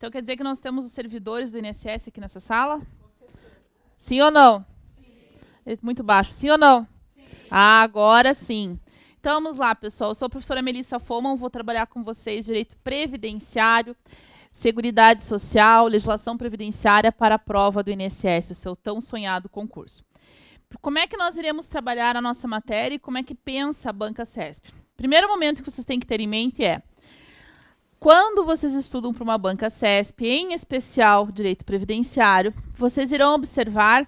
Então quer dizer que nós temos os servidores do INSS aqui nessa sala? Sim ou não? Sim. Muito baixo. Sim ou não? Sim. Agora sim. Então vamos lá, pessoal. Eu sou a professora Melissa Foman, vou trabalhar com vocês direito previdenciário, seguridade social, legislação previdenciária para a prova do INSS, o seu tão sonhado concurso. Como é que nós iremos trabalhar a nossa matéria e como é que pensa a Banca CESP? Primeiro momento que vocês têm que ter em mente é, quando vocês estudam para uma Banca CESP, em especial direito previdenciário, vocês irão observar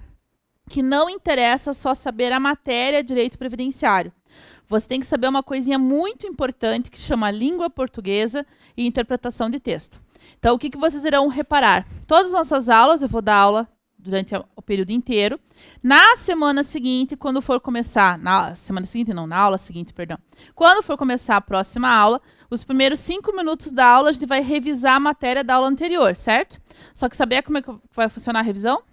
que não interessa só saber a matéria direito previdenciário. Você tem que saber uma coisinha muito importante que chama língua portuguesa e interpretação de texto. Então, o que vocês irão reparar? Todas as nossas aulas, eu vou dar aula durante o período inteiro. Na semana seguinte, quando for começar... Na aula seguinte, perdão. Quando for começar a próxima aula, os primeiros 5 minutos da aula, a gente vai revisar a matéria da aula anterior, certo? Só que saber como é que vai funcionar a revisão?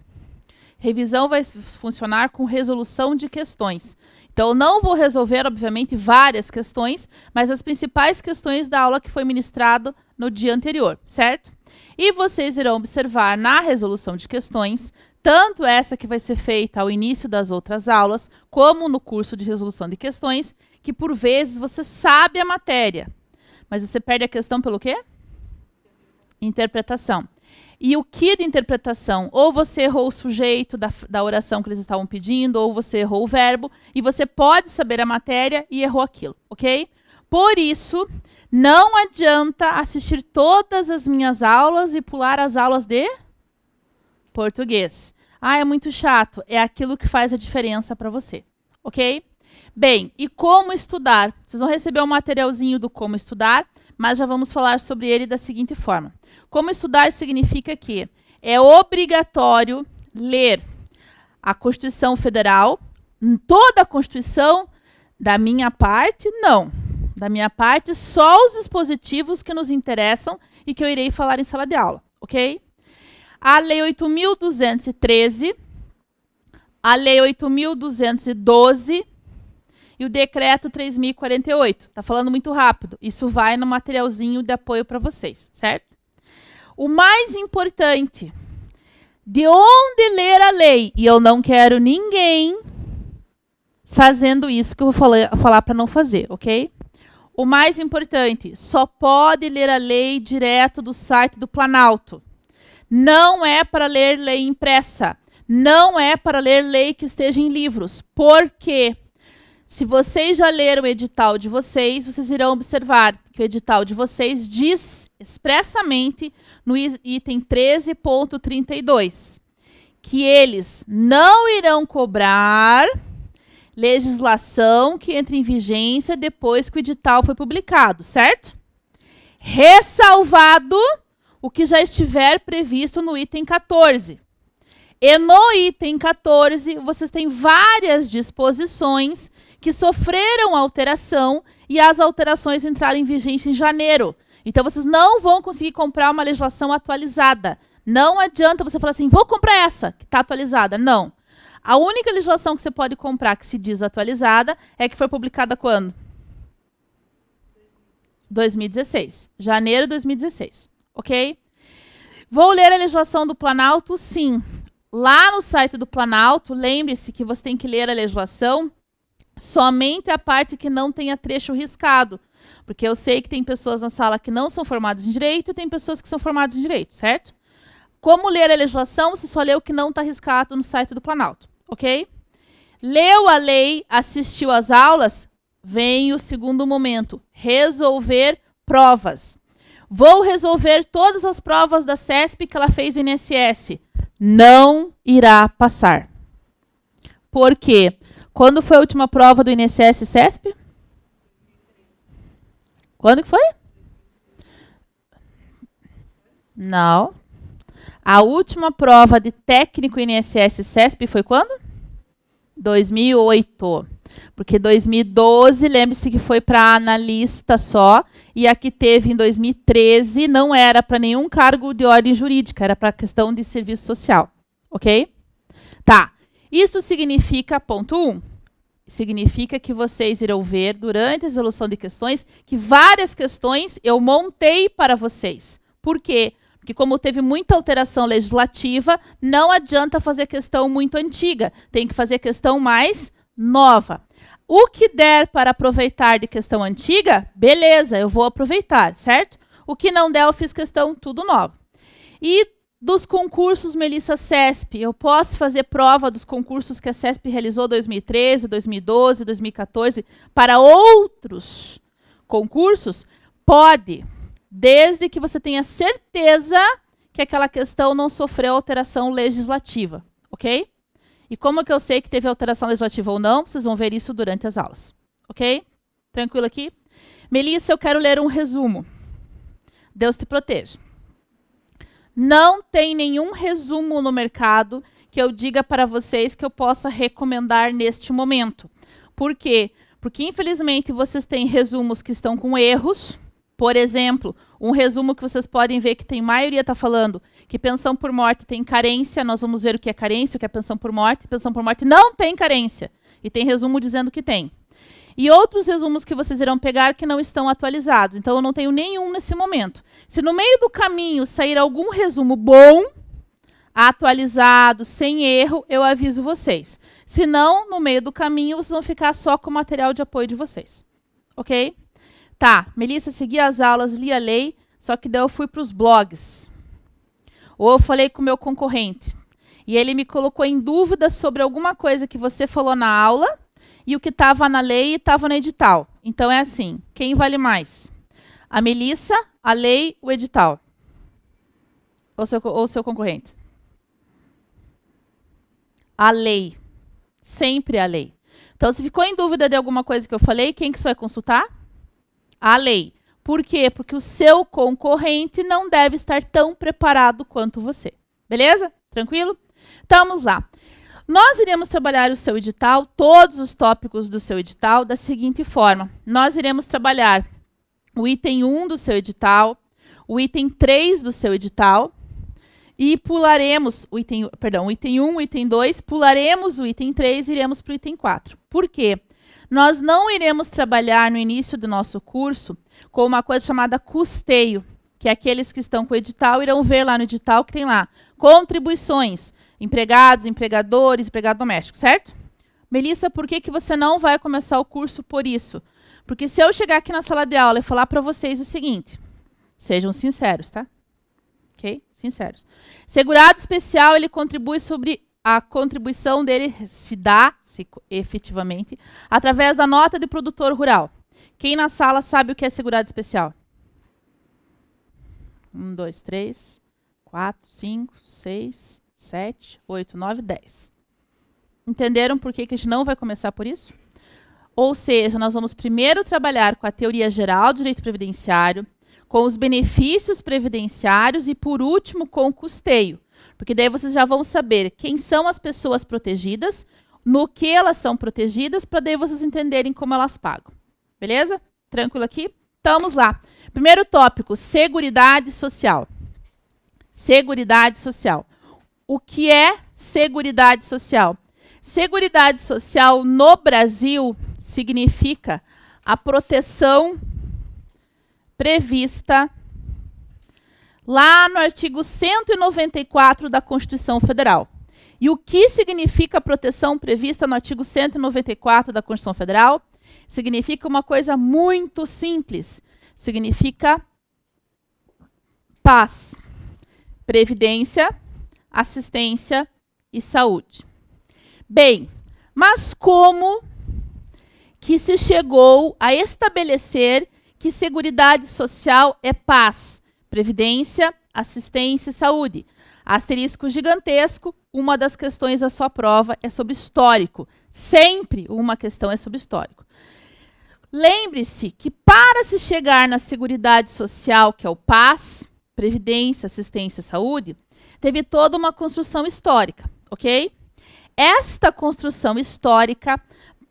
Revisão vai funcionar com resolução de questões. Então, eu não vou resolver, obviamente, várias questões, mas as principais questões da aula que foi ministrado no dia anterior, certo? E vocês irão observar na resolução de questões, tanto essa que vai ser feita ao início das outras aulas, como no curso de resolução de questões, que por vezes você sabe a matéria, mas você perde a questão pelo quê? Interpretação. E o que de interpretação? Ou você errou o sujeito da oração que eles estavam pedindo, ou você errou o verbo, e você pode saber a matéria e errou aquilo, ok? Por isso, não adianta assistir todas as minhas aulas e pular as aulas de português. Ah, é muito chato. É aquilo que faz a diferença para você, ok? Bem, e como estudar? Vocês vão receber um materialzinho do como estudar, mas já vamos falar sobre ele da seguinte forma. Como estudar significa que é obrigatório ler a Constituição Federal, toda a Constituição, da minha parte, não. Da minha parte, só os dispositivos que nos interessam e que eu irei falar em sala de aula, ok? A Lei 8.213, a Lei 8.212 e o Decreto 3.048. Está falando muito rápido. Isso vai no materialzinho de apoio para vocês, certo? O mais importante, de onde ler a lei? E eu não quero ninguém fazendo isso que eu vou falar para não fazer, ok? O mais importante, só pode ler a lei direto do site do Planalto. Não é para ler lei impressa. Não é para ler lei que esteja em livros. Por quê? Se vocês já leram o edital de vocês, vocês irão observar que o edital de vocês diz expressamente no item 13.32 que eles não irão cobrar legislação que entre em vigência depois que o edital foi publicado, certo? Ressalvado o que já estiver previsto no item 14. E no item 14, vocês têm várias disposições que sofreram alteração e as alterações entraram em vigência em janeiro. Então, vocês não vão conseguir comprar uma legislação atualizada. Não adianta você falar assim, vou comprar essa, que está atualizada. Não. A única legislação que você pode comprar que se diz atualizada é que foi publicada quando? 2016. Janeiro de 2016. Ok? Vou ler a legislação do Planalto? Sim. Lá no site do Planalto, lembre-se que você tem que ler a legislação somente a parte que não tenha trecho riscado. Porque eu sei que tem pessoas na sala que não são formadas em direito e tem pessoas que são formadas em direito, certo? Como ler a legislação? Você só lê o que não está riscado no site do Planalto, ok? Leu a lei, assistiu às aulas, vem o segundo momento, resolver provas. Vou resolver todas as provas da CESP que ela fez no INSS. Não irá passar. Por quê? Quando foi a última prova do INSS e CESP? Quando que foi? Não. A última prova de técnico INSS e CESP foi quando? 2008. Porque 2012, lembre-se que foi para analista só, e a que teve em 2013 não era para nenhum cargo de ordem jurídica, era para questão de serviço social. Ok? Tá. Isto significa, ponto 1, significa que vocês irão ver, durante a resolução de questões, que várias questões eu montei para vocês. Por quê? Que como teve muita alteração legislativa, não adianta fazer questão muito antiga. Tem que fazer questão mais nova. O que der para aproveitar de questão antiga, beleza, eu vou aproveitar, certo? O que não der, eu fiz questão tudo novo. E dos concursos Melissa CESP, eu posso fazer prova dos concursos que a CESP realizou em 2013, 2012, 2014 para outros concursos? Pode, desde que você tenha certeza que aquela questão não sofreu alteração legislativa, ok? E como que eu sei que teve alteração legislativa ou não? Vocês vão ver isso durante as aulas, ok? Tranquilo aqui? Melissa, eu quero ler um resumo. Deus te proteja. Não tem nenhum resumo no mercado que eu diga para vocês que eu possa recomendar neste momento. Por quê? Porque, infelizmente, vocês têm resumos que estão com erros. Por exemplo, um resumo que vocês podem ver que tem maioria está falando que pensão por morte tem carência. Nós vamos ver o que é carência, o que é pensão por morte. Pensão por morte não tem carência. E tem resumo dizendo que tem. E outros resumos que vocês irão pegar que não estão atualizados. Então, eu não tenho nenhum nesse momento. Se no meio do caminho sair algum resumo bom, atualizado, sem erro, eu aviso vocês. Se não, no meio do caminho, vocês vão ficar só com o material de apoio de vocês. Ok? Tá, Melissa, segui as aulas, li a lei, só que daí eu fui para os blogs. Ou eu falei com o meu concorrente. E ele me colocou em dúvida sobre alguma coisa que você falou na aula, e o que estava na lei e estava no edital. Então, é assim, quem vale mais? A Melissa, a lei, o edital? Ou seu concorrente? A lei. Sempre a lei. Então, se ficou em dúvida de alguma coisa que eu falei, quem que você vai consultar? A lei. Por quê? Porque o seu concorrente não deve estar tão preparado quanto você. Beleza? Tranquilo? Então, vamos lá. Nós iremos trabalhar o seu edital, todos os tópicos do seu edital, da seguinte forma. Nós iremos trabalhar o item 1 do seu edital, o item 3 do seu edital, e pularemos o item 1, o item 2, pularemos o item 3 e iremos para o item 4. Por quê? Nós não iremos trabalhar no início do nosso curso com uma coisa chamada custeio, que aqueles que estão com o edital irão ver lá no edital que tem lá contribuições, empregados, empregadores, empregado doméstico, certo? Melissa, por que você não vai começar o curso por isso? Porque se eu chegar aqui na sala de aula e falar para vocês o seguinte, sejam sinceros, tá? Ok? Sinceros. Segurado especial, ele contribui sobre a contribuição dele se efetivamente, através da nota de produtor rural. Quem na sala sabe o que é segurado especial? 1, 2, 3, 4, 5, 6, 7, 8, 9, 10. Entenderam por que a gente não vai começar por isso? Ou seja, nós vamos primeiro trabalhar com a teoria geral do direito previdenciário, com os benefícios previdenciários e, por último, com o custeio. Porque daí vocês já vão saber quem são as pessoas protegidas, no que elas são protegidas, para daí vocês entenderem como elas pagam. Beleza? Tranquilo aqui? Então, vamos lá. Primeiro tópico, Seguridade Social. Seguridade Social. O que é Seguridade Social? Seguridade Social no Brasil significa a proteção prevista lá no artigo 194 da Constituição Federal. E o que significa a proteção prevista no artigo 194 da Constituição Federal? Significa uma coisa muito simples. Significa paz, previdência, assistência e saúde. Bem, mas como que se chegou a estabelecer que Seguridade Social é paz, previdência, assistência e saúde? Asterisco gigantesco, uma das questões da sua prova é sobre histórico. Sempre uma questão é sobre histórico. Lembre-se que para se chegar na Seguridade Social, que é o paz, previdência, assistência e saúde, teve toda uma construção histórica, ok? Esta construção histórica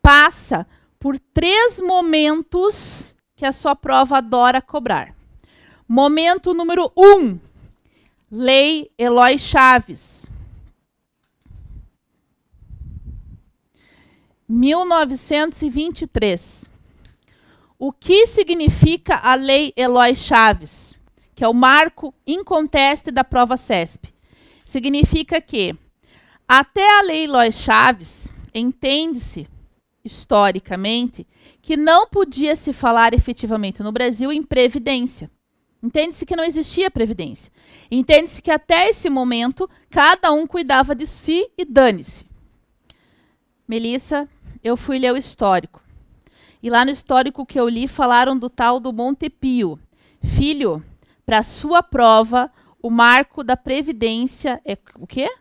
passa por 3 momentos que a sua prova adora cobrar. Momento número 1, Lei Eloy Chaves. 1923. O que significa a Lei Eloy Chaves? Que que é o marco inconteste da prova CESP. Significa que, até a Lei Lois Chaves, entende-se, historicamente, que não podia se falar efetivamente no Brasil em previdência. Entende-se que não existia previdência. Entende-se que até esse momento, cada um cuidava de si e dane-se. Melissa, eu fui ler o histórico. E lá no histórico que eu li, falaram do tal do Montepio. Filho, para sua prova, o marco da previdência é o quê?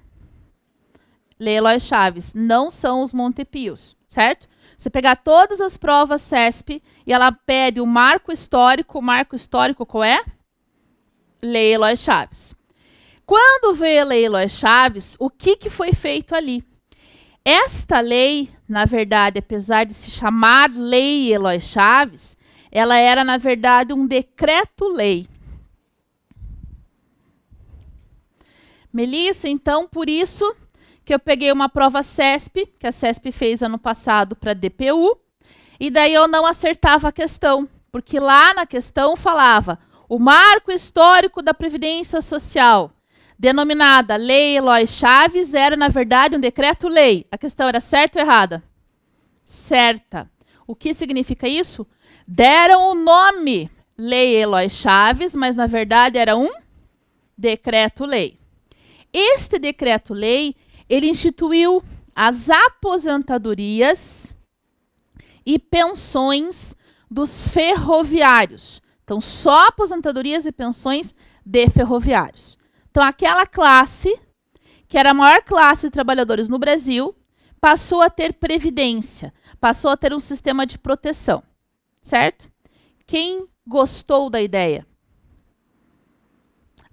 Lei Lois Chaves. Não são os Montepios, certo? Você pegar todas as provas CESP e ela pede o marco histórico qual é? Lei Lois Chaves. Quando veio a Lei Lois Chaves, o que foi feito ali? Esta lei, na verdade, apesar de se chamar Lei Lois Chaves, ela era, na verdade, um decreto-lei. Melissa, então, por isso que eu peguei uma prova CESP, que a CESP fez ano passado para DPU, e daí eu não acertava a questão, porque lá na questão falava o marco histórico da Previdência Social, denominada Lei Lois Chaves, era, na verdade, um decreto-lei. A questão era certa ou errada? Certa. O que significa isso? Deram o nome Lei Lois Chaves, mas, na verdade, era um decreto-lei. Este decreto-lei, ele instituiu as aposentadorias e pensões dos ferroviários. Então, só aposentadorias e pensões de ferroviários. Então, aquela classe, que era a maior classe de trabalhadores no Brasil, passou a ter previdência, passou a ter um sistema de proteção, certo? Quem gostou da ideia?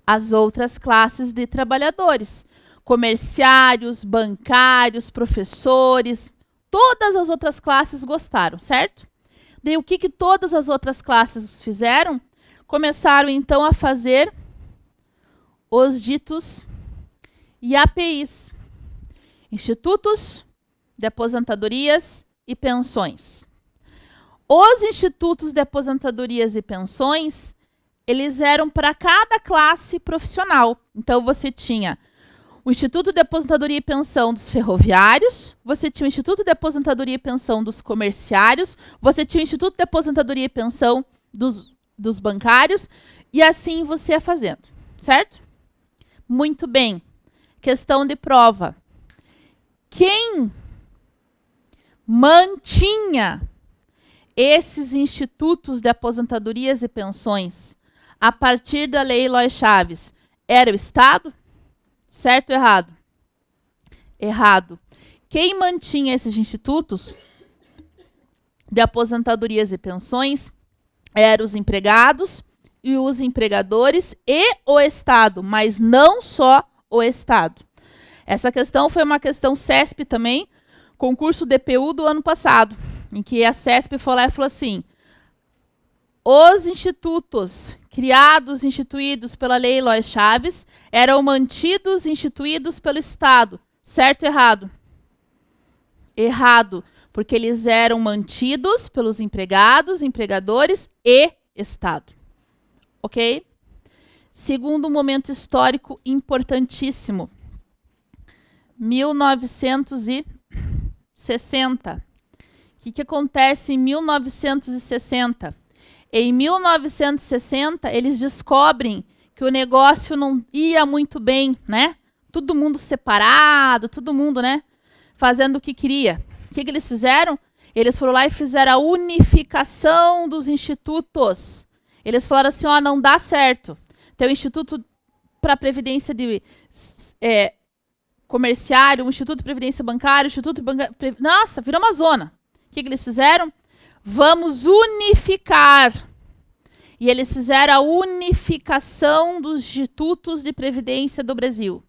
As outras classes de trabalhadores, comerciários, bancários, professores, todas as outras classes gostaram, certo? Daí o que todas as outras classes fizeram? Começaram então a fazer os ditos IAPIs, Institutos de Aposentadorias e Pensões. Os institutos de aposentadorias e pensões, eles eram para cada classe profissional. Então, você tinha o Instituto de Aposentadoria e Pensão dos ferroviários, você tinha o Instituto de Aposentadoria e Pensão dos comerciários, você tinha o Instituto de Aposentadoria e Pensão dos bancários, e assim você ia fazendo, certo? Muito bem. Questão de prova. Quem mantinha esses institutos de aposentadorias e pensões a partir da Lei Lois Chaves era o Estado? Certo ou errado? Errado. Quem mantinha esses institutos de aposentadorias e pensões eram os empregados e os empregadores e o Estado, mas não só o Estado. Essa questão foi uma questão CESP também, concurso DPU do ano passado, em que a CESP foi lá e falou assim: os institutos criados, instituídos pela Lei Lois Chaves, eram mantidos, instituídos pelo Estado. Certo ou errado? Errado, porque eles eram mantidos pelos empregados, empregadores e Estado. Ok? Segundo momento histórico importantíssimo. 1960. O que acontece em 1960? Em 1960, eles descobrem que o negócio não ia muito bem, né? Todo mundo separado, todo mundo, né? Fazendo o que queria. O que eles fizeram? Eles foram lá e fizeram a unificação dos institutos. Eles falaram assim, ó, não dá certo. Tem o Instituto para Previdência de Comerciário, o Instituto de Previdência Bancária, o Instituto de Nossa, virou uma zona. O que eles fizeram? Vamos unificar. E eles fizeram a unificação dos institutos de previdência do Brasil.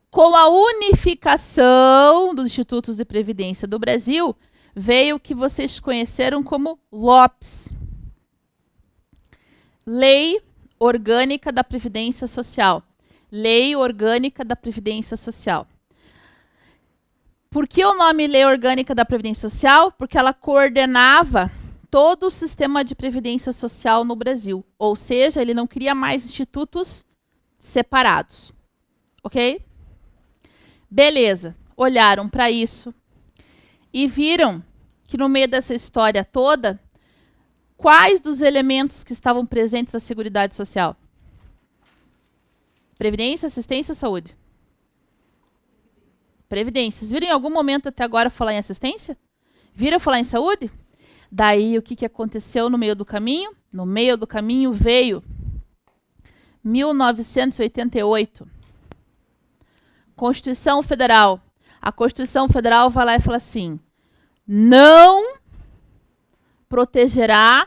Com a unificação dos institutos de previdência do Brasil, veio o que vocês conheceram como LOPS. Lei Orgânica da Previdência Social. Lei Orgânica da Previdência Social. Por que o nome Lei Orgânica da Previdência Social? Porque ela coordenava todo o sistema de previdência social no Brasil. Ou seja, ele não queria mais institutos separados. Ok? Beleza. Olharam para isso e viram que no meio dessa história toda, quais dos elementos que estavam presentes na Seguridade Social? Previdência, assistência ou saúde? Previdência. Vocês viram em algum momento até agora falar em assistência? Viram falar em saúde? Daí, o que aconteceu no meio do caminho? No meio do caminho veio 1988. Constituição Federal. A Constituição Federal vai lá e fala assim: não protegerá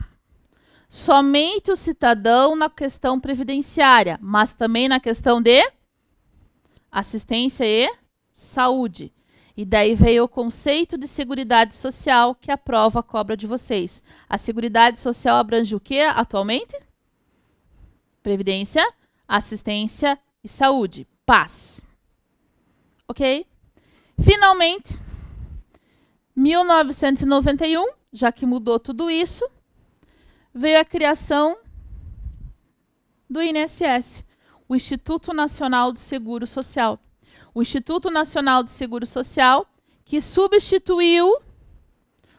somente o cidadão na questão previdenciária, mas também na questão de assistência e saúde. E daí veio o conceito de Seguridade Social, que a prova cobra de vocês. A Seguridade Social abrange o que atualmente? Previdência, assistência e saúde. Paz. Ok? Finalmente, 1991, já que mudou tudo isso, veio a criação do INSS, o Instituto Nacional de Seguro Social. O Instituto Nacional de Seguro Social, que substituiu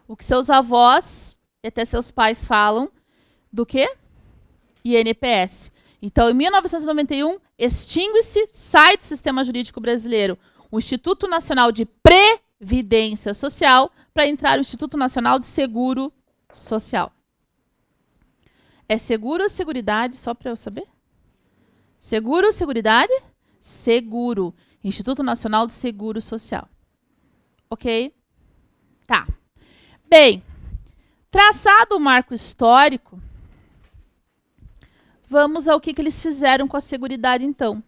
o que seus avós e até seus pais falam do quê? INPS. Então, em 1991, extingue-se, sai do sistema jurídico brasileiro, o Instituto Nacional de Previdência Social para entrar o Instituto Nacional de Seguro Social. É seguro ou seguridade? Só para eu saber. Seguro ou seguridade? Seguro. Instituto Nacional de Seguro Social. Ok? Tá. Bem, traçado o marco histórico, vamos ao que eles fizeram com a Seguridade, então.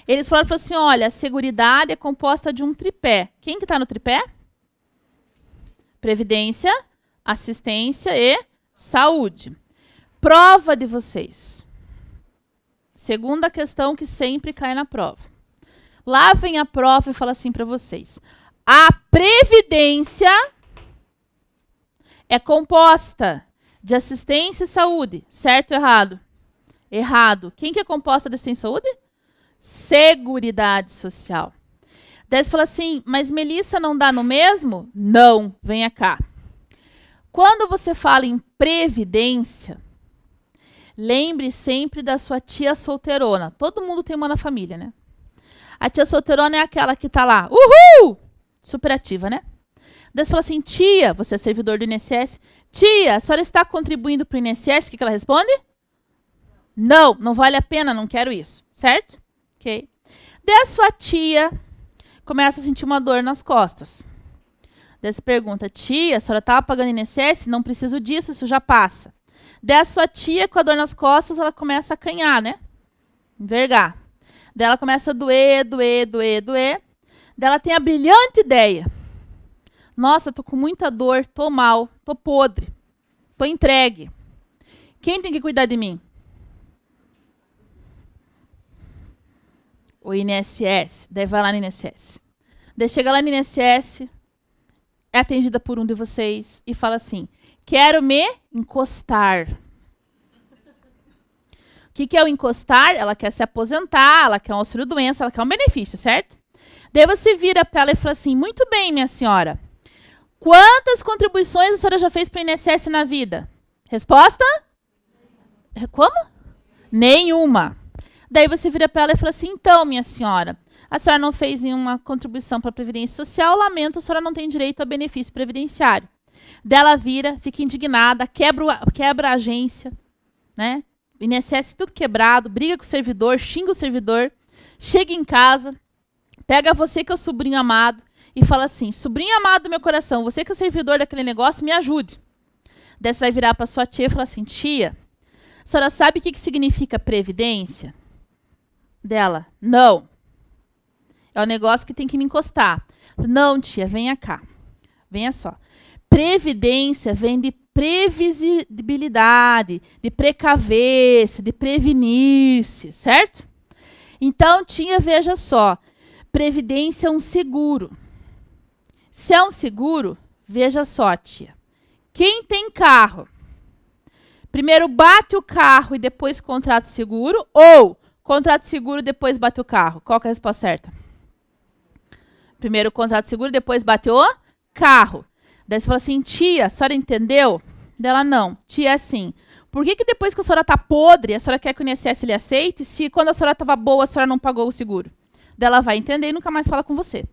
Eles falaram assim, olha, a Seguridade é composta de um tripé. Quem que está no tripé? Previdência, assistência e saúde. Prova de vocês. Segunda questão que sempre cai na prova. Lá vem a prova e fala assim para vocês. A Previdência é composta de assistência e saúde. Certo ou errado? Errado. Quem que é composta de assistência e saúde? Seguridade Social. Daí você fala assim, mas Melissa não dá no mesmo? Não, venha cá. Quando você fala em previdência, lembre sempre da sua tia solteirona. Todo mundo tem uma na família, né? A tia solteirona é aquela que tá lá, uhul! Super ativa, né? Daí você fala assim, tia, você é servidor do INSS, tia, a senhora está contribuindo para o INSS? O que ela responde? Não, não vale a pena, não quero isso. Certo? Ok. Daí a sua tia começa a sentir uma dor nas costas. Daí você pergunta, tia, a senhora estava pagando INSS? Não preciso disso, isso já passa. Daí a sua tia, com a dor nas costas, ela começa a acanhar, né? Envergar. Daí ela começa a doer. Daí ela tem a brilhante ideia. Nossa, tô com muita dor, tô mal, tô podre, tô entregue. Quem tem que cuidar de mim? O INSS. Daí vai lá no INSS. Daí chega lá no INSS, é atendida por um de vocês e fala assim, quero me encostar. O que é o encostar? Ela quer se aposentar, ela quer um auxílio-doença, ela quer um benefício, certo? Daí você vira para ela e fala assim, muito bem, minha senhora, quantas contribuições a senhora já fez para o INSS na vida? Resposta? Como? Nenhuma. Daí você vira para ela e fala assim, então, minha senhora, a senhora não fez nenhuma contribuição para a Previdência Social, lamento, a senhora não tem direito a benefício previdenciário. Daí ela vira, fica indignada, quebra a agência, né? INSS tudo quebrado, briga com o servidor, xinga o servidor, chega em casa, pega você que é o sobrinho amado e fala assim, sobrinho amado do meu coração, você que é servidor daquele negócio, me ajude. Daí você vai virar para sua tia e falar assim, tia, a senhora sabe o que significa previdência? Dela, não. É o negócio que tem que me encostar. Não, tia, venha cá. Venha só. Previdência vem de previsibilidade, de precaver-se, de prevenir-se, certo? Então, tia, veja só. Previdência é um seguro. Se é um seguro, veja só, tia. Quem tem carro? Primeiro bate o carro e depois contrata o seguro, ou contrata o seguro e depois bate o carro? Qual que é a resposta certa? Primeiro contrata o seguro, depois bate o carro. Daí você fala assim, tia, a senhora entendeu? Dela, não. Tia, é assim. Por que depois que a senhora tá podre, a senhora quer que o INSS lhe aceite, se quando a senhora estava boa, a senhora não pagou o seguro? Daí ela vai entender e nunca mais fala com você.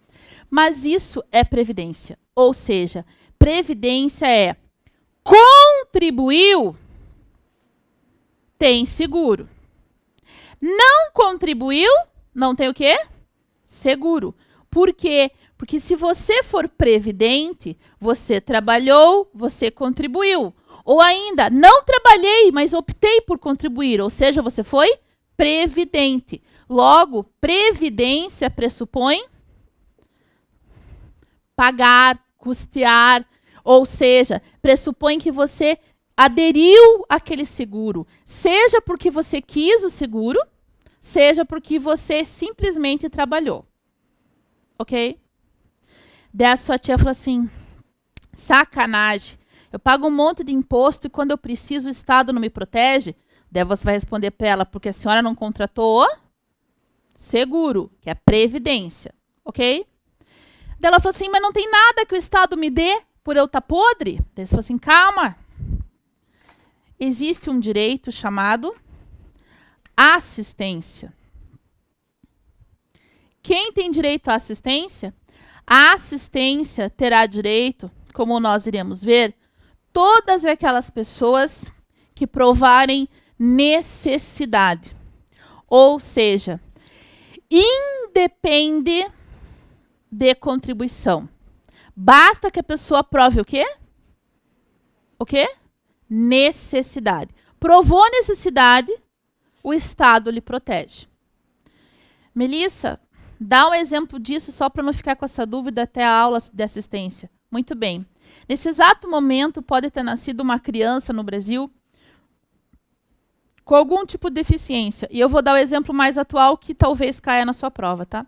Mas isso é previdência. Ou seja, previdência é contribuiu, tem seguro. Não contribuiu, não tem o quê? Seguro. Por quê? Porque se você for previdente, você trabalhou, você contribuiu. Ou ainda, não trabalhei, mas optei por contribuir. Ou seja, você foi previdente. Logo, previdência pressupõe pagar, custear. Ou seja, pressupõe que você aderiu àquele seguro. Seja porque você quis o seguro, seja porque você simplesmente trabalhou. Ok? Daí a sua tia falou assim, sacanagem, eu pago um monte de imposto e quando eu preciso o Estado não me protege? Daí você vai responder para ela, porque a senhora não contratou o seguro, que é previdência, ok? Daí ela falou assim, mas não tem nada que o Estado me dê por eu estar podre? Daí você falou assim, calma. Existe um direito chamado assistência. Quem tem direito à assistência? A assistência terá direito, como nós iremos ver, todas aquelas pessoas que provarem necessidade. Ou seja, independe de contribuição. Basta que a pessoa prove o quê? O quê? Necessidade. Provou necessidade, o Estado lhe protege. Melissa, dá um exemplo disso só para não ficar com essa dúvida até a aula de assistência. Muito bem. Nesse exato momento, pode ter nascido uma criança no Brasil com algum tipo de deficiência. E eu vou dar o exemplo mais atual que talvez caia na sua prova, tá?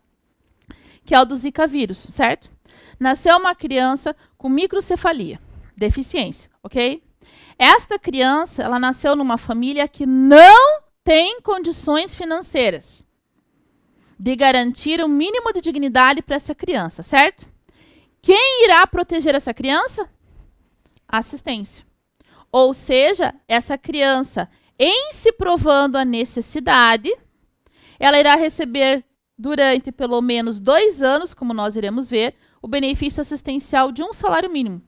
Que é o do Zika vírus, certo? Nasceu uma criança com microcefalia, deficiência, ok? Esta criança, ela nasceu numa família que não tem condições financeiras de garantir um mínimo de dignidade para essa criança, certo? Quem irá proteger essa criança? Assistência. Ou seja, essa criança, em se provando a necessidade, ela irá receber durante pelo menos 2 anos, como nós iremos ver, o benefício assistencial de um salário mínimo.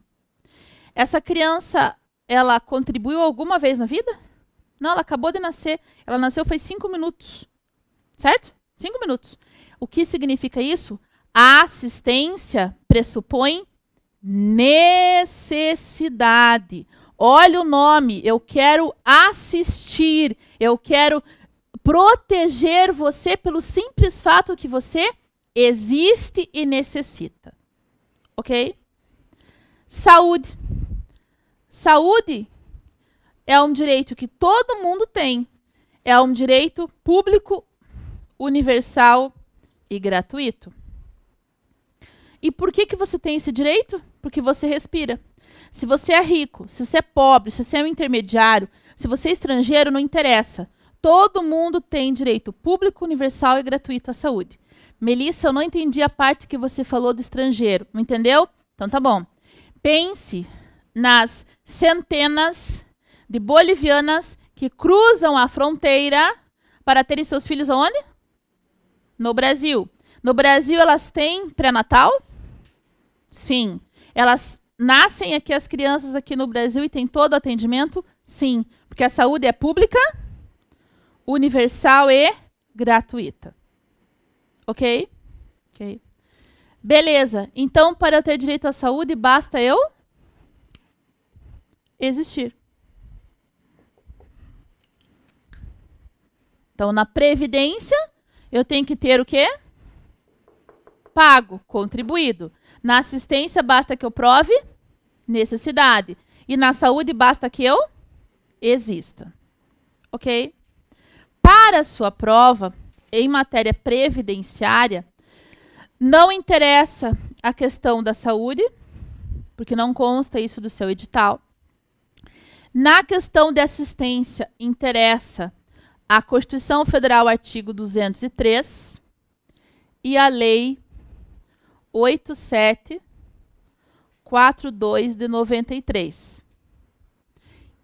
Essa criança, ela contribuiu alguma vez na vida? Não, ela acabou de nascer. Ela nasceu faz 5 minutos. Certo? 5 minutos. O que significa isso? A assistência pressupõe necessidade. Olha o nome. Eu quero assistir. Eu quero proteger você pelo simples fato que você existe e necessita. Ok? Saúde. Saúde é um direito que todo mundo tem. É um direito público, universal e gratuito. E por que você tem esse direito? Porque você respira. Se você é rico, se você é pobre, se você é um intermediário, se você é estrangeiro, não interessa. Todo mundo tem direito público, universal e gratuito à saúde. Melissa, eu não entendi a parte que você falou do estrangeiro. Não entendeu? Então tá bom. Pense nas centenas de bolivianas que cruzam a fronteira para terem seus filhos aonde? No Brasil. No Brasil, elas têm pré-natal? Sim. Elas nascem aqui, as crianças aqui no Brasil, e têm todo o atendimento? Sim. Porque a saúde é pública, universal e gratuita. Ok? Ok. Beleza. Então, para eu ter direito à saúde, basta eu existir. Então, na previdência, eu tenho que ter o quê? Pago, contribuído. Na assistência, basta que eu prove necessidade. E na saúde, basta que eu exista. Ok? Para a sua prova, em matéria previdenciária, não interessa a questão da saúde, porque não consta isso do seu edital. Na questão de assistência, interessa a Constituição Federal, artigo 203, e a Lei 8742 de 93,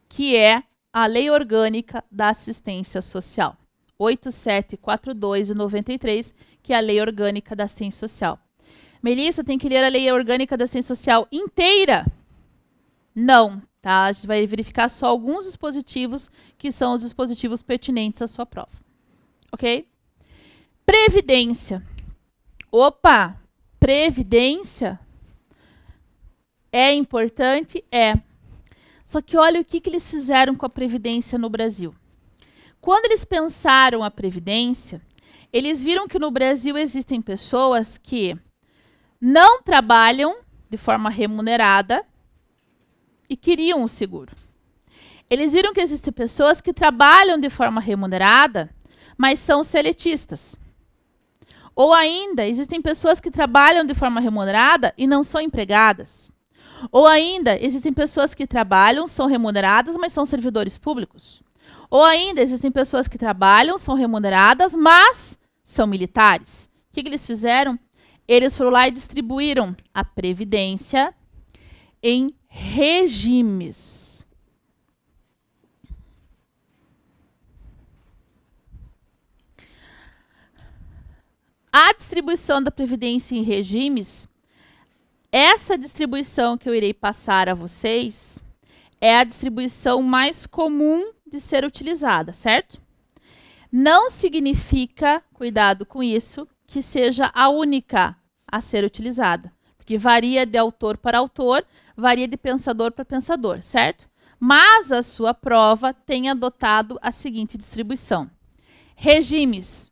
que é a Lei Orgânica da Assistência Social. 8742 de 93, que é a Lei Orgânica da Assistência Social. Melissa, tem que ler a Lei Orgânica da Assistência Social inteira? Não, tá? A gente vai verificar só alguns dispositivos que são os dispositivos pertinentes à sua prova. Ok? Previdência. Opa! Previdência é importante? É. Só que olha o que eles fizeram com a Previdência no Brasil. Quando eles pensaram a Previdência, eles viram que no Brasil existem pessoas que não trabalham de forma remunerada e queriam o seguro. Eles viram que existem pessoas que trabalham de forma remunerada, mas são seletistas. Ou ainda, existem pessoas que trabalham de forma remunerada e não são empregadas. Ou ainda, existem pessoas que trabalham, são remuneradas, mas são servidores públicos. Ou ainda, existem pessoas que trabalham, são remuneradas, mas são militares. O que eles fizeram? Eles foram lá e distribuíram a Previdência em regimes. A distribuição da Previdência em regimes, essa distribuição que eu irei passar a vocês, é a distribuição mais comum de ser utilizada, certo? Não significa, cuidado com isso, que seja a única a ser utilizada. Porque varia de autor para autor, varia de pensador para pensador, certo? Mas a sua prova tem adotado a seguinte distribuição. Regimes.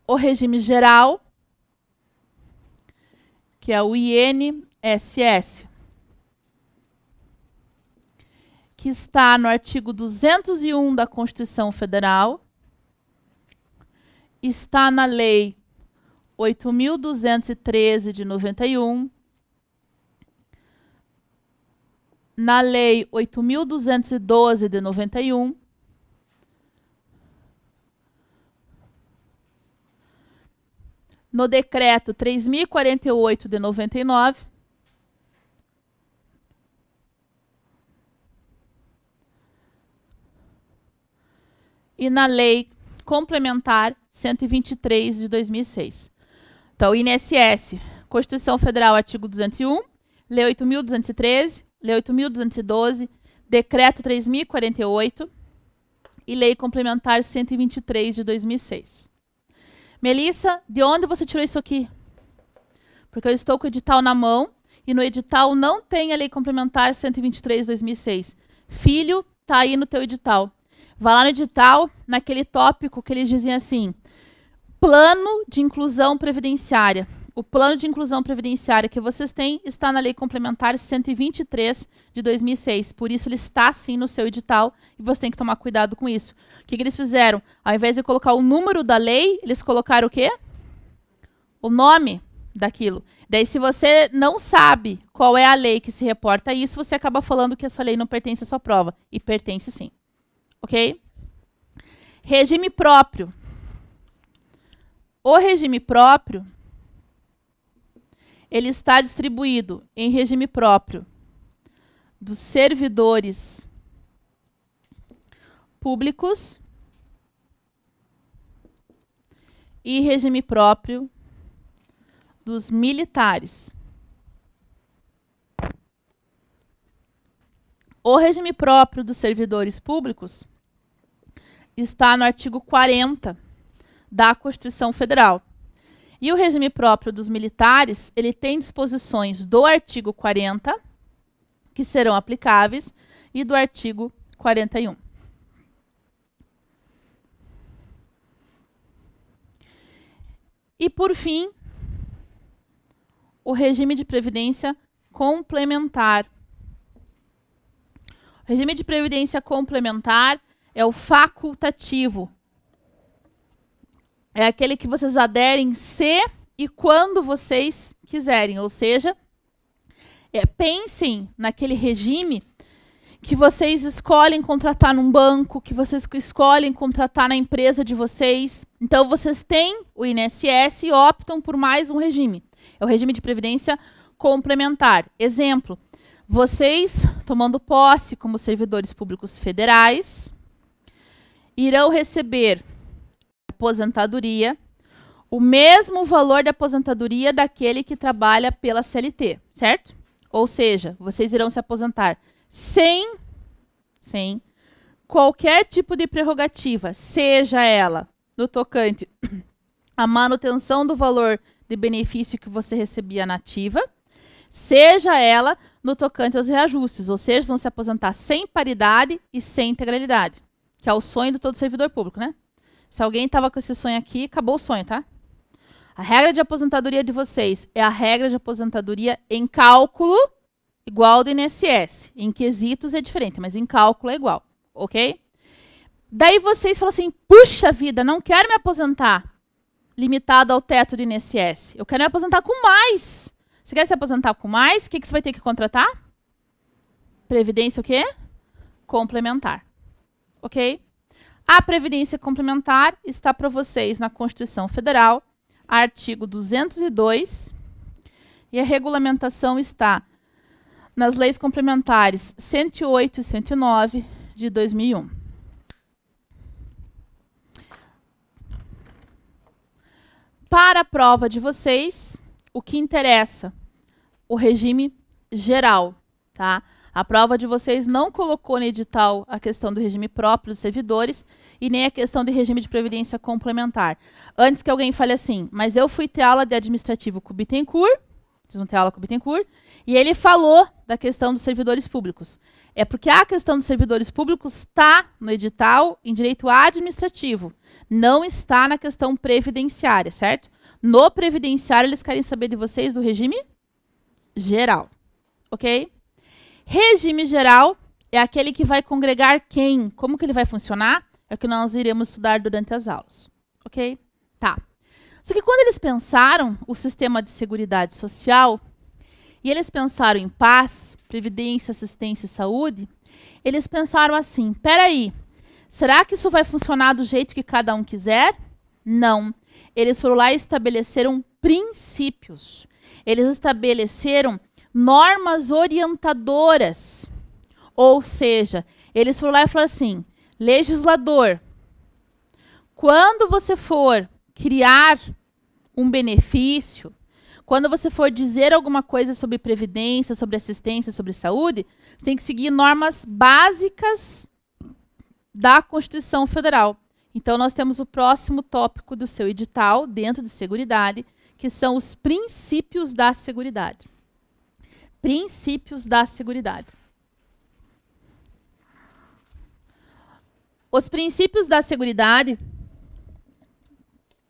O regime geral, que é o INSS, que está no artigo 201 da Constituição Federal, está na Lei 8.213 de 91, na Lei 8.212 de 91, no Decreto 3.048 de 99, e na Lei Complementar 123 de 2006. Então, INSS, Constituição Federal, artigo 201, Lei 8.213, Lei 8.212, Decreto 3.048 e Lei Complementar 123 de 2006. Melissa, de onde você tirou isso aqui? Porque eu estou com o edital na mão e no edital não tem a Lei Complementar 123 de 2006. Filho, tá aí no teu edital. Vai lá no edital, naquele tópico que eles dizem assim, plano de inclusão previdenciária. O plano de inclusão previdenciária que vocês têm está na Lei Complementar 123 de 2006. Por isso, ele está, sim, no seu edital e você tem que tomar cuidado com isso. O que eles fizeram? Ao invés de colocar o número da lei, eles colocaram o quê? O nome daquilo. Daí, se você não sabe qual é a lei que se reporta a isso, você acaba falando que essa lei não pertence à sua prova. E pertence, sim. Ok? Regime próprio. O regime próprio, ele está distribuído em regime próprio dos servidores públicos e regime próprio dos militares. O regime próprio dos servidores públicos está no artigo 40 da Constituição Federal. E o regime próprio dos militares, ele tem disposições do artigo 40, que serão aplicáveis, e do artigo 41. E, por fim, o regime de previdência complementar. O regime de previdência complementar é o facultativo. É aquele que vocês aderem se e quando vocês quiserem. Ou seja, Pensem naquele regime que vocês escolhem contratar num banco, que vocês escolhem contratar na empresa de vocês. Então, vocês têm o INSS e optam por mais um regime. É o regime de previdência complementar. Exemplo, vocês, tomando posse como servidores públicos federais, irão receber aposentadoria, o mesmo valor de aposentadoria daquele que trabalha pela CLT, certo? Ou seja, vocês irão se aposentar sem qualquer tipo de prerrogativa, seja ela no tocante à manutenção do valor de benefício que você recebia na ativa, seja ela no tocante aos reajustes, ou seja, vão se aposentar sem paridade e sem integralidade, que é o sonho de todo servidor público, né? Se alguém estava com esse sonho aqui, acabou o sonho, tá? A regra de aposentadoria de vocês é a regra de aposentadoria em cálculo igual do INSS. Em quesitos é diferente, mas em cálculo é igual, ok? Daí vocês falam assim, puxa vida, não quero me aposentar limitado ao teto do INSS. Eu quero me aposentar com mais. Você quer se aposentar com mais? O que você vai ter que contratar? Previdência o quê? Complementar. Ok? A Previdência Complementar está para vocês na Constituição Federal, artigo 202, e a regulamentação está nas leis complementares 108 e 109 de 2001. Para a prova de vocês, o que interessa? O regime geral, tá? A prova de vocês não colocou no edital a questão do regime próprio dos servidores e nem a questão de regime de previdência complementar. Antes que alguém fale assim, mas eu fui ter aula de administrativo com o Bittencourt, vocês vão ter aula com o Bittencourt, e ele falou da questão dos servidores públicos. É porque a questão dos servidores públicos está no edital em direito administrativo, não está na questão previdenciária, certo? No previdenciário, eles querem saber de vocês do regime geral, ok? Regime geral é aquele que vai congregar quem? Como que ele vai funcionar? É o que nós iremos estudar durante as aulas, ok? Tá. Só que quando eles pensaram o sistema de seguridade social, e eles pensaram em paz, previdência, assistência e saúde, eles pensaram assim, peraí, será que isso vai funcionar do jeito que cada um quiser? Não. Eles foram lá e estabeleceram princípios. Eles estabeleceram normas orientadoras. Ou seja, eles foram lá e falaram assim, legislador, quando você for criar um benefício, quando você for dizer alguma coisa sobre previdência, sobre assistência, sobre saúde, você tem que seguir normas básicas da Constituição Federal. Então, nós temos o próximo tópico do seu edital, dentro de Seguridade, que são os princípios da Seguridade. Princípios da Seguridade. Os princípios da Seguridade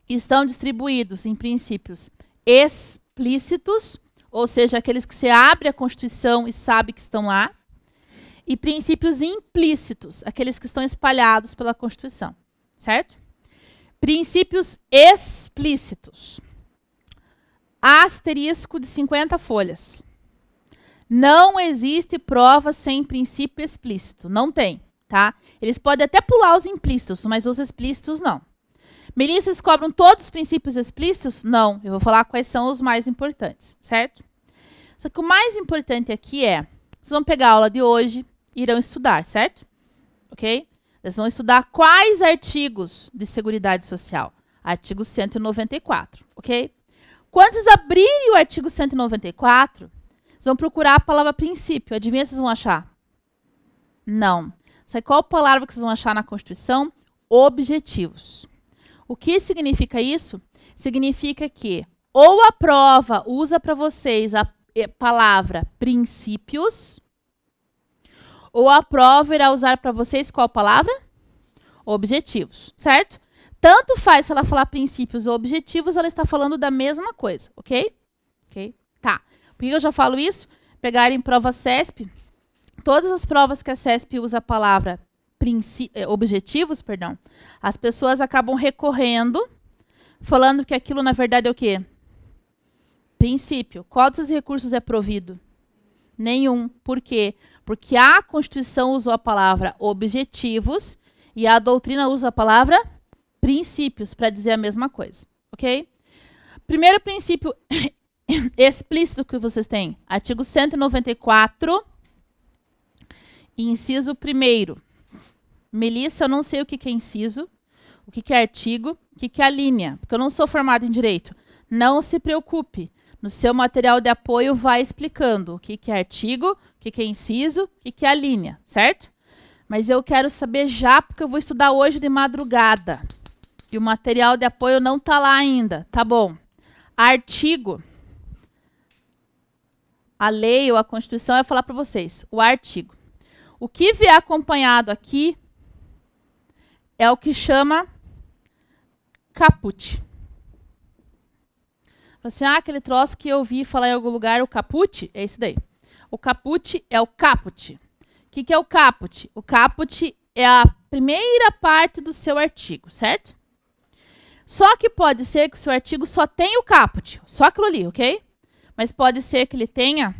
estão distribuídos em princípios explícitos, ou seja, aqueles que você abre a Constituição e sabe que estão lá, e princípios implícitos, aqueles que estão espalhados pela Constituição, certo? Princípios explícitos. Asterisco de 50 folhas. Não existe prova sem princípio explícito, não tem, tá? Eles podem até pular os implícitos, mas os explícitos não. Melissa, vocês cobram todos os princípios explícitos? Não, eu vou falar quais são os mais importantes, certo? Só que o mais importante aqui é, vocês vão pegar a aula de hoje e irão estudar, certo? Ok? Vocês vão estudar quais artigos de Seguridade Social? Artigo 194, ok? Quando vocês abrirem o artigo 194, vocês vão procurar a palavra princípio. Adivinha se vocês vão achar? Não. Sabe qual palavra que vocês vão achar na Constituição? Objetivos. O que significa isso? Significa que ou a prova usa para vocês a palavra princípios, ou a prova irá usar para vocês qual palavra? Objetivos, certo? Tanto faz se ela falar princípios ou objetivos, ela está falando da mesma coisa, ok? Ok? Tá. Por que eu já falo isso? Pegarem prova CESP, todas as provas que a CESP usa a palavra objetivos, perdão, as pessoas acabam recorrendo, falando que aquilo na verdade é o quê? Princípio. Qual desses recursos é provido? Nenhum. Por quê? Porque a Constituição usou a palavra objetivos e a doutrina usa a palavra princípios para dizer a mesma coisa, ok? Primeiro princípio explícito que vocês têm, artigo 194, inciso 1º. Melissa, eu não sei o que é inciso, o que é artigo, o que é a linha, porque eu não sou formada em direito. Não se preocupe, no seu material de apoio vai explicando o que é artigo, o que é inciso, o que é a linha, certo? Mas eu quero saber já, porque eu vou estudar hoje de madrugada. E o material de apoio não está lá ainda, tá bom? Artigo. A lei ou a Constituição vai falar para vocês. O artigo. O que vier acompanhado aqui é o que chama caput. Assim, aquele troço que eu ouvi falar em algum lugar, o caput, é esse daí. O caput é o caput. O que é o caput? O caput é a primeira parte do seu artigo, certo? Só que pode ser que o seu artigo só tenha o caput, só aquilo ali, ok? Mas pode ser que ele tenha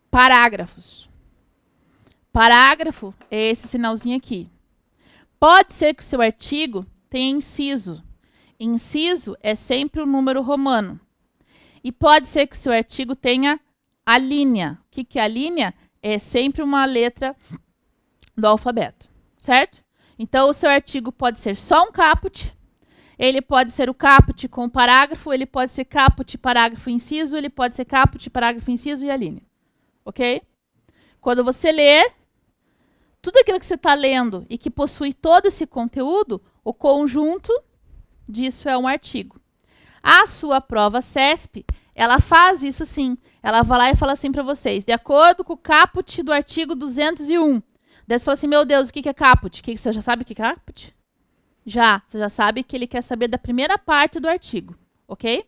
parágrafos. Parágrafo é esse sinalzinho aqui. Pode ser que o seu artigo tenha inciso. Inciso é sempre um número romano. E pode ser que o seu artigo tenha a linha. O que é a linha? É sempre uma letra do alfabeto, certo? Então, o seu artigo pode ser só um caput, ele pode ser o caput com o parágrafo, ele pode ser caput, parágrafo, inciso, ele pode ser caput, parágrafo, inciso e a linha. Ok? Quando você lê, tudo aquilo que você está lendo e que possui todo esse conteúdo, o conjunto disso é um artigo. A sua prova CESP, ela faz isso sim. Ela vai lá e fala assim para vocês, de acordo com o caput do artigo 201. Daí você fala assim, meu Deus, o que é caput? Você já sabe o que é caput? Já. Você já sabe que ele quer saber da primeira parte do artigo. Ok?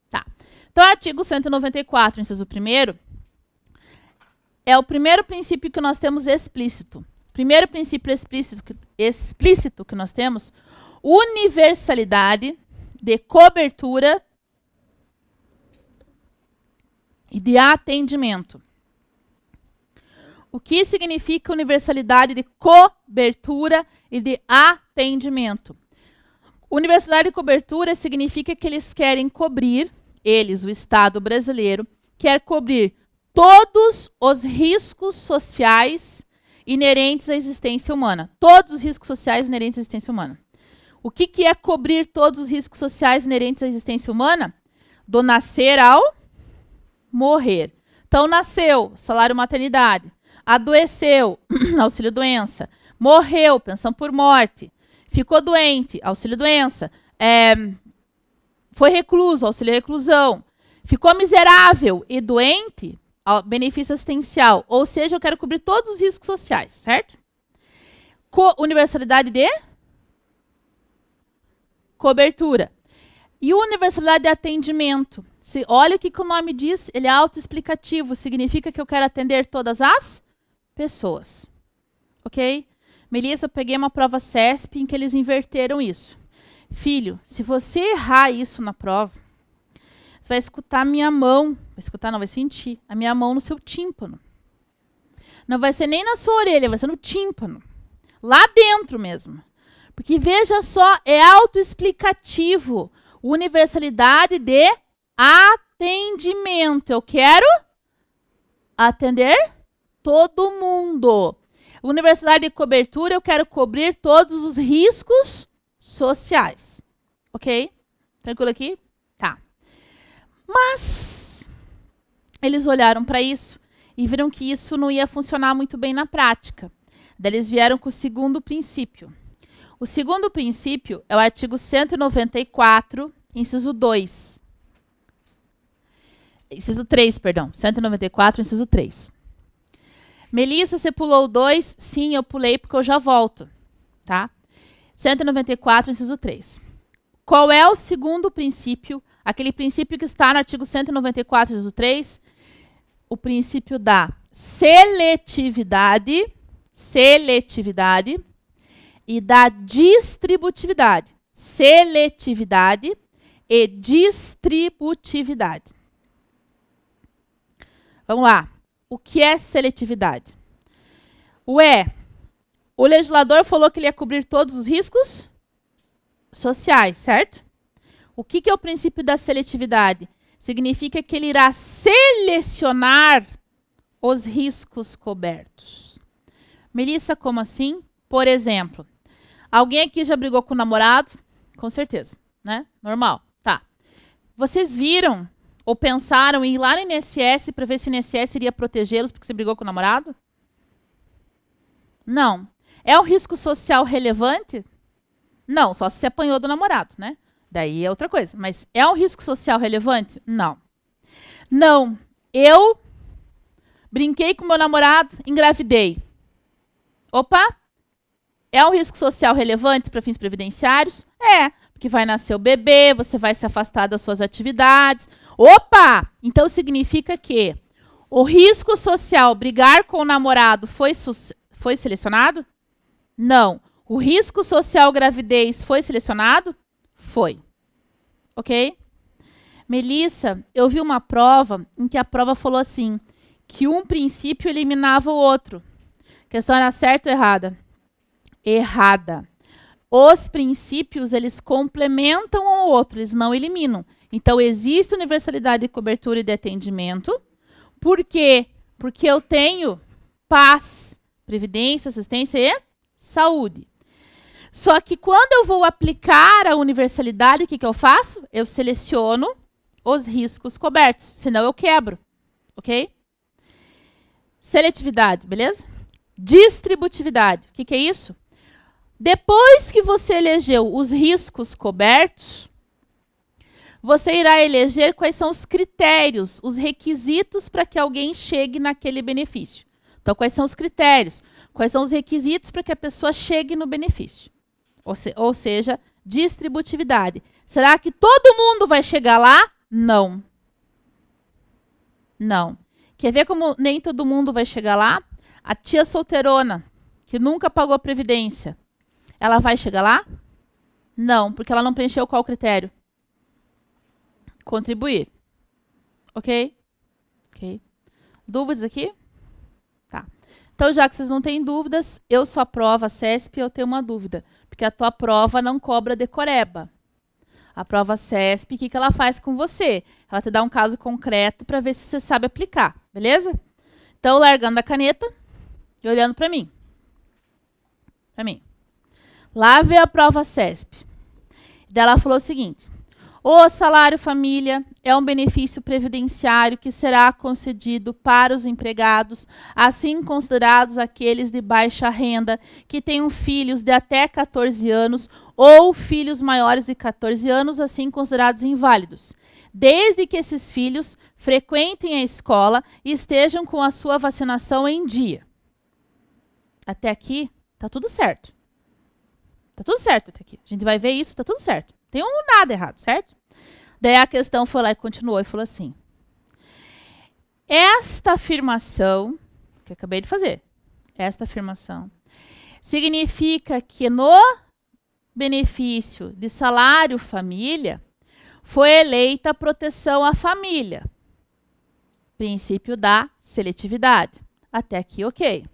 Tá. Então, o artigo 194, inciso 1º, é o primeiro princípio que nós temos explícito. Primeiro princípio explícito que nós temos, universalidade de cobertura e de atendimento. O que significa universalidade de cobertura e de atendimento? Universalidade de cobertura significa que eles querem cobrir, o Estado brasileiro, quer cobrir todos os riscos sociais inerentes à existência humana. Todos os riscos sociais inerentes à existência humana. O que é cobrir todos os riscos sociais inerentes à existência humana? Do nascer ao morrer. Então, nasceu, salário maternidade. Adoeceu, auxílio-doença. Morreu, pensão por morte. Ficou doente, auxílio-doença. Foi recluso, auxílio-reclusão. Ficou miserável e doente, benefício assistencial. Ou seja, eu quero cobrir todos os riscos sociais, certo? Universalidade de cobertura. E universalidade de atendimento. Olha o que o nome diz, ele é autoexplicativo. Significa que eu quero atender todas as pessoas. Ok? Melissa, eu peguei uma prova CESP em que eles inverteram isso. Filho, se você errar isso na prova, você vai escutar a minha mão. Vai escutar, não, vai sentir a minha mão no seu tímpano. Não vai ser nem na sua orelha, vai ser no tímpano. Lá dentro mesmo. Porque, veja só, é autoexplicativo. Universalidade de atendimento. Eu quero atender todo mundo. Universalidade de cobertura, eu quero cobrir todos os riscos sociais. Ok? Tranquilo aqui? Tá. Mas eles olharam para isso e viram que isso não ia funcionar muito bem na prática. Daí eles vieram com o segundo princípio. O segundo princípio é o artigo 194, inciso 2. Inciso 3, perdão. 194, inciso 3. Melissa, você pulou o 2? Sim, eu pulei porque eu já volto. Tá? 194, inciso 3. Qual é o segundo princípio? Aquele princípio que está no artigo 194, inciso 3. O princípio da seletividade e da distributividade. Seletividade e distributividade. Vamos lá. O que é seletividade? O legislador falou que ele ia cobrir todos os riscos sociais, certo? O que é o princípio da seletividade? Significa que ele irá selecionar os riscos cobertos. Melissa, como assim? Por exemplo, alguém aqui já brigou com o namorado? Com certeza, né? Normal. Tá. Vocês viram ou pensaram em ir lá no INSS para ver se o INSS iria protegê-los porque você brigou com o namorado? Não. É um risco social relevante? Não, só se você apanhou do namorado, né? Daí é outra coisa. Mas é um risco social relevante? Não. Não. Eu brinquei com meu namorado, engravidei. Opa! É um risco social relevante para fins previdenciários? É, porque vai nascer o bebê, você vai se afastar das suas atividades. Opa! Então significa que o risco social brigar com o namorado foi selecionado? Não. O risco social gravidez foi selecionado? Foi. Ok? Melissa, eu vi uma prova em que a prova falou assim, que um princípio eliminava o outro. A questão era certa ou errada? Errada. Os princípios, eles complementam um ao outro, eles não eliminam. Então, existe universalidade de cobertura e de atendimento. Por quê? Porque eu tenho paz, previdência, assistência e saúde. Só que quando eu vou aplicar a universalidade, o que eu faço? Eu seleciono os riscos cobertos, senão eu quebro. Ok? Seletividade, beleza? Distributividade. O que é isso? Depois que você elegeu os riscos cobertos, você irá eleger quais são os critérios, os requisitos para que alguém chegue naquele benefício. Então, quais são os critérios? Quais são os requisitos para que a pessoa chegue no benefício? Ou seja, distributividade. Será que todo mundo vai chegar lá? Não. Não. Quer ver como nem todo mundo vai chegar lá? A tia solteirona, que nunca pagou previdência, ela vai chegar lá? Não, porque ela não preencheu qual critério? Contribuir. Ok? Ok. Dúvidas aqui? Tá. Então, já que vocês não têm dúvidas, eu sou a prova CESP e eu tenho uma dúvida. Porque a tua prova não cobra decoreba. A prova CESP, o que ela faz com você? Ela te dá um caso concreto para ver se você sabe aplicar. Beleza? Então, largando a caneta e olhando para mim. Para mim. Lá veio a prova CESP. Daí ela falou o seguinte. O salário família é um benefício previdenciário que será concedido para os empregados, assim considerados aqueles de baixa renda, que tenham filhos de até 14 anos ou filhos maiores de 14 anos, assim considerados inválidos, desde que esses filhos frequentem a escola e estejam com a sua vacinação em dia. Até aqui, tá tudo certo. Tá tudo certo até aqui. A gente vai ver isso, tá tudo certo. Tem nada errado, certo? Daí a questão foi lá e continuou e falou assim. Esta afirmação, que eu acabei de fazer, esta afirmação, significa que no benefício de salário família, foi eleita a proteção à família. Princípio da seletividade. Até aqui, ok.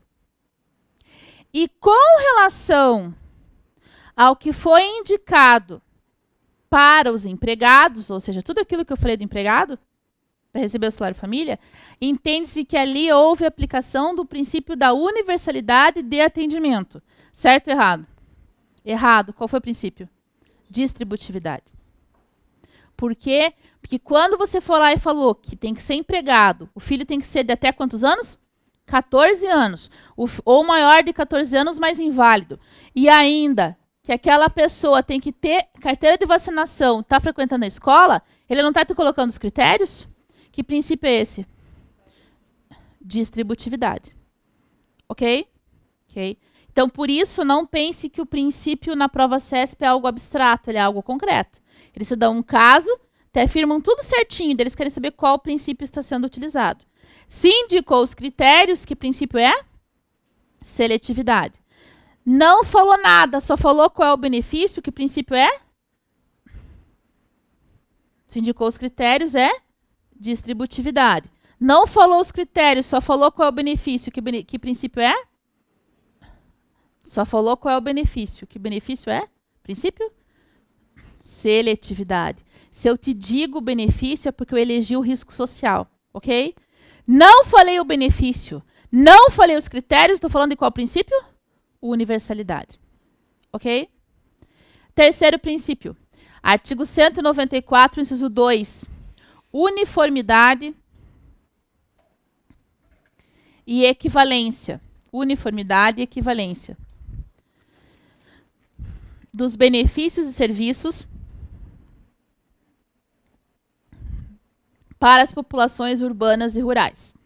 E com relação ao que foi indicado para os empregados, ou seja, tudo aquilo que eu falei do empregado, para receber o salário família, entende-se que ali houve aplicação do princípio da universalidade de atendimento. Certo ou errado? Errado. Qual foi o princípio? Distributividade. Por quê? Porque quando você for lá e falou que tem que ser empregado, o filho tem que ser de até quantos anos? 14 anos. Ou maior de 14 anos, mas inválido. E ainda que aquela pessoa tem que ter carteira de vacinação, está frequentando a escola, ele não está te colocando os critérios? Que princípio é esse? Distributividade. Ok? Ok. Então, por isso, não pense que o princípio na prova CESP é algo abstrato, ele é algo concreto. Eles se dão um caso, te afirmam tudo certinho, eles querem saber qual princípio está sendo utilizado. Se indicou os critérios, que princípio é? Seletividade. Não falou nada, só falou qual é o benefício, que princípio é? Se indicou os critérios, é distributividade. Não falou os critérios, só falou qual é o benefício. Que princípio é? Só falou qual é o benefício. Que benefício é? Princípio? Seletividade. Se eu te digo o benefício, é porque eu elegi o risco social, ok? Não falei o benefício, não falei os critérios, estou falando de qual princípio? Universalidade, ok? Terceiro princípio. Artigo 194, inciso 2. Uniformidade e equivalência. Uniformidade e equivalência dos benefícios e serviços para as populações urbanas e rurais.